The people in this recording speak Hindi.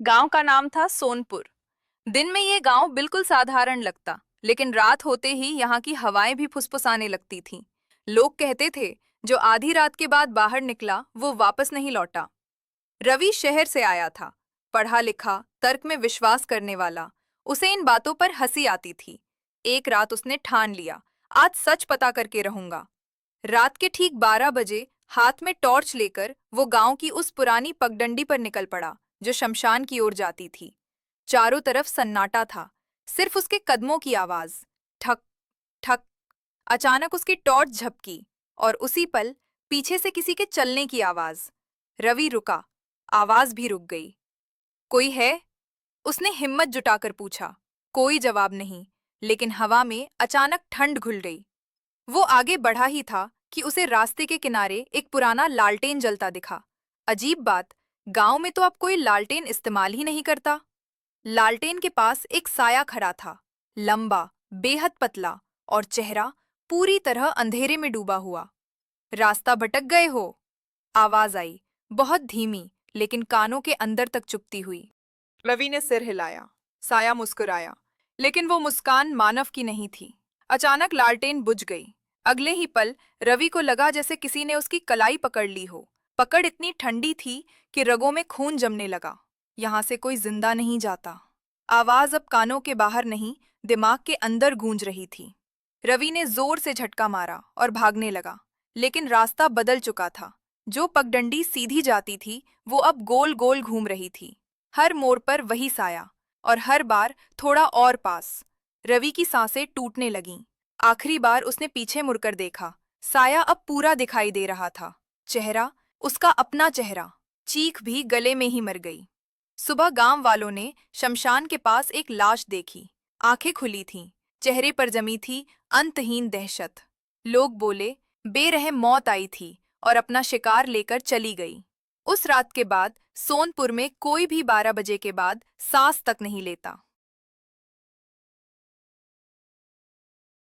गांव का नाम था सोनपुर। दिन में ये गांव बिल्कुल साधारण लगता, लेकिन रात होते ही यहाँ की हवाएं भी फुसफुसाने लगती थीं। लोग कहते थे, जो आधी रात के बाद बाहर निकला वो वापस नहीं लौटा। रवि शहर से आया था, पढ़ा लिखा, तर्क में विश्वास करने वाला। उसे इन बातों पर हंसी आती थी। एक रात उसने ठान लिया, आज सच पता करके रहूंगा। रात के ठीक 12 बजे हाथ में टॉर्च लेकर वो गांव की उस पुरानी पगडंडी पर निकल पड़ा, जो शमशान की ओर जाती थी। चारों तरफ सन्नाटा था, सिर्फ उसके कदमों की आवाज। ठक ठक। अचानक उसकी टॉर्च झपकी, और उसी पल पीछे से किसी के चलने की आवाज। रवि रुका, आवाज भी रुक गई। कोई है? उसने हिम्मत जुटाकर पूछा। कोई जवाब नहीं, लेकिन हवा में अचानक ठंड घुल गई। वो आगे बढ़ा ही था कि उसे रास्ते के किनारे एक पुराना लालटेन जलता दिखा। अजीब बात, गांव में तो अब कोई लालटेन इस्तेमाल ही नहीं करता। लालटेन के पास एक साया खड़ा था, लंबा, बेहद पतला, और चेहरा पूरी तरह अंधेरे में डूबा हुआ। रास्ता भटक गए हो? आवाज आई, बहुत धीमी, लेकिन कानों के अंदर तक चुभती हुई। रवि ने सिर हिलाया। साया मुस्कुराया, लेकिन वो मुस्कान मानव की नहीं थी। अचानक लालटेन बुझ गई। अगले ही पल रवि को लगा जैसे किसी ने उसकी कलाई पकड़ ली हो। पकड़ इतनी ठंडी थी कि रगों में खून जमने लगा। यहाँ से कोई जिंदा नहीं जाता। आवाज अब कानों के बाहर नहीं, दिमाग के अंदर गूंज रही थी। रवि ने जोर से झटका मारा और भागने लगा, लेकिन रास्ता बदल चुका था। जो पगडंडी सीधी जाती थी, वो अब गोल गोल घूम रही थी। हर मोड़ पर वही साया, और हर बार थोड़ा और पास। रवि की सांसें टूटने लगीं। आखिरी बार उसने पीछे मुड़कर देखा। साया अब पूरा दिखाई दे रहा था। चेहरा, उसका अपना चेहरा। चीख भी गले में ही मर गई। सुबह गांव वालों ने शमशान के पास एक लाश देखी। आंखें खुली थीं, चेहरे पर जमी थी अंतहीन दहशत। लोग बोले, बेरहम मौत आई थी और अपना शिकार लेकर चली गई। उस रात के बाद सोनपुर में कोई भी 12 बजे के बाद सांस तक नहीं लेता।